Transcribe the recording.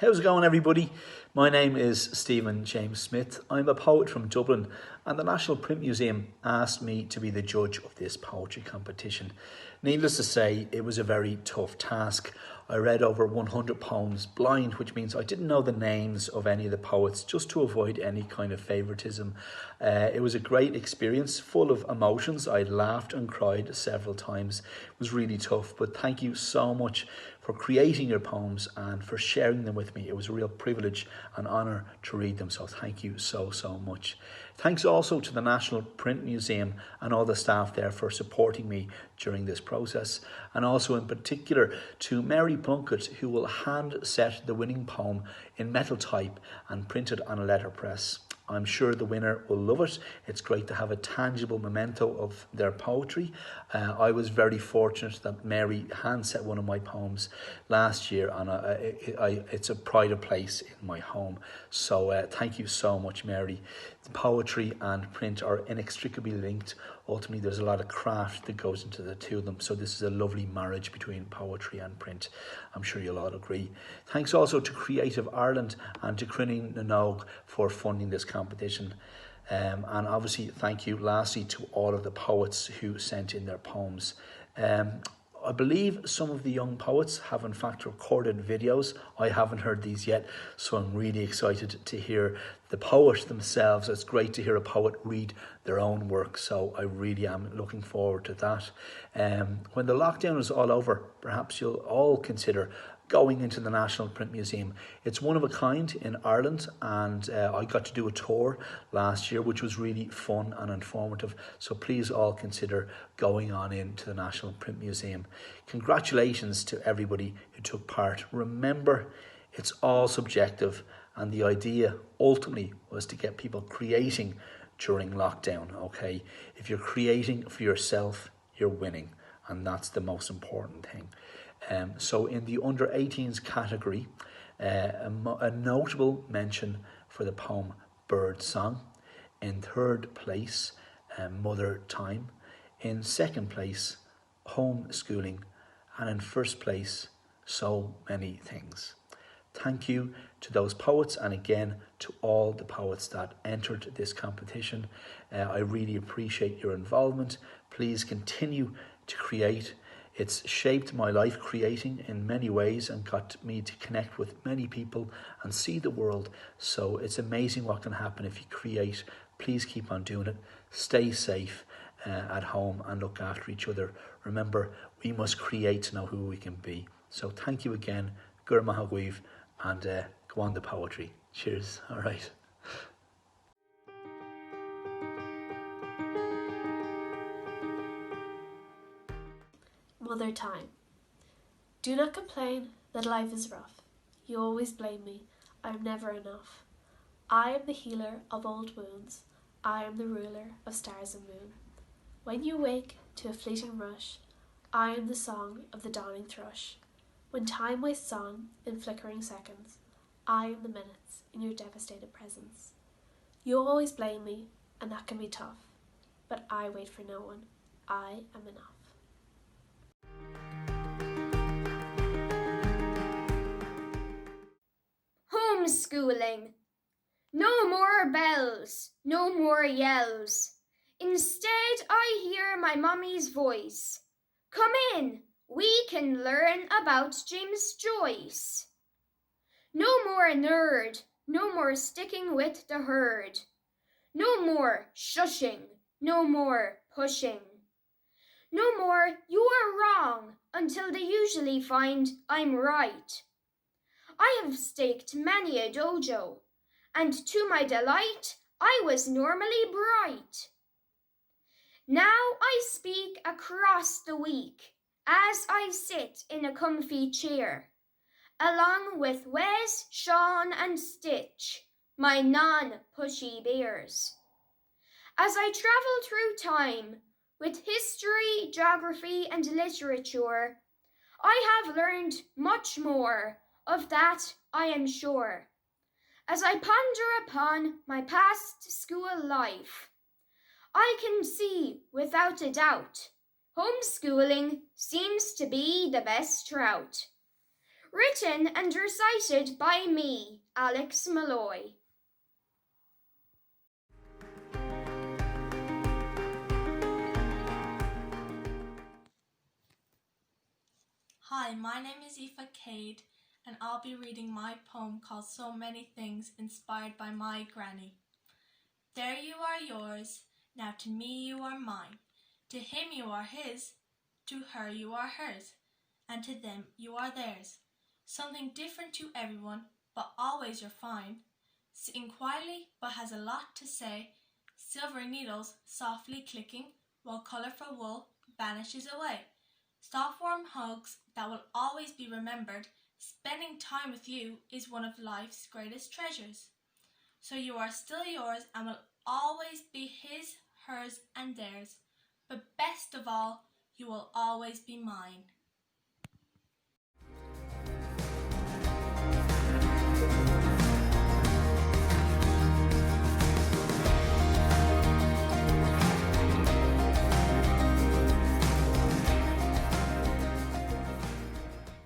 How's it going, everybody? My name is Stephen James Smith. I'm a poet from Dublin, and the National Print Museum asked me to be the judge of this poetry competition. Needless to say, it was a very tough task. I read over 100 poems blind, which means I didn't know the names of any of the poets, just to avoid any kind of favouritism. It was a great experience, full of emotions. I laughed and cried several times. It was really tough, but thank you so much for creating your poems and for sharing them with me. It was a real privilege and honour to read them, so thank you so much. Thanks also to the National Print Museum and all the staff there for supporting me during this process, and also in particular to Mary Plunkett, who will hand set the winning poem in metal type and print it on a letterpress. I'm sure the winner will love it. It's great to have a tangible memento of their poetry. I was very fortunate that Mary hand set one of my poems last year, and it's a pride of place in my home. So thank you so much, Mary. The poetry and print are inextricably linked. Ultimately, there's a lot of craft that goes into the two of them. So this is a lovely marriage between poetry and print. I'm sure you'll all agree. Thanks also to Creative Ireland and to Cruinniú for funding this competition. And obviously, thank you lastly to all of the poets who sent in their poems. I believe some of the young poets have in fact recorded videos. I haven't heard these yet, so I'm really excited to hear the poet themselves. It's great to hear a poet read their own work, so I really am looking forward to that. When the lockdown is all over, perhaps you'll all consider going into the National Print Museum. It's one of a kind in Ireland, and I got to do a tour last year, which was really fun and informative. So please all consider going on into the National Print Museum. Congratulations to everybody who took part. Remember, it's all subjective, and the idea ultimately was to get people creating during lockdown, okay? If you're creating for yourself, you're winning, and that's the most important thing. So in the under 18s category, a notable mention for the poem Bird Song. In third place, Mother Time. In second place, Homeschooling. And in first place, So Many Things. Thank you to those poets, and again to all the poets that entered this competition. I really appreciate your involvement. Please continue to create. It's shaped my life, creating, in many ways, and got me to connect with many people and see the world. So it's amazing what can happen if you create. Please keep on doing it. Stay safe at home and look after each other. Remember, we must create to know who we can be. So thank you again. Gur Mahagweev, and go on the poetry. Cheers. All right. Mother Time. Do not complain that life is rough. You always blame me. I am never enough. I am the healer of old wounds. I am the ruler of stars and moon. When you wake to a fleeting rush, I am the song of the dawning thrush. When time wastes on in flickering seconds, I am the minutes in your devastated presence. You always blame me, and that can be tough. But I wait for no one. I am enough. Homeschooling. No more bells, no more yells. Instead, I hear my mummy's voice. Come in, we can learn about James Joyce. No more nerd, no more sticking with the herd. No more shushing, no more pushing. No more you are wrong until they usually find I'm right. I have staked many a dojo, and to my delight, I was normally bright. Now I speak across the week, as I sit in a comfy chair, along with Wes, Sean, and Stitch, my non-pushy bears. As I travel through time, with history, geography, and literature, I have learned much more. Of that I am sure. As I ponder upon my past school life, I can see without a doubt, homeschooling seems to be the best route. written and recited by me, Alex Malloy. Hi, my name is Aoife Cade, and I'll be reading my poem called So Many Things, inspired by my granny. There you are yours, now to me you are mine. To him you are his, to her you are hers, and to them you are theirs. Something different to everyone, but always you're fine. Sitting quietly, but has a lot to say. Silvery needles softly clicking, while colourful wool vanishes away. Soft warm hugs that will always be remembered. Spending time with you is one of life's greatest treasures. So you are still yours and will always be his, hers and theirs. But best of all, you will always be mine.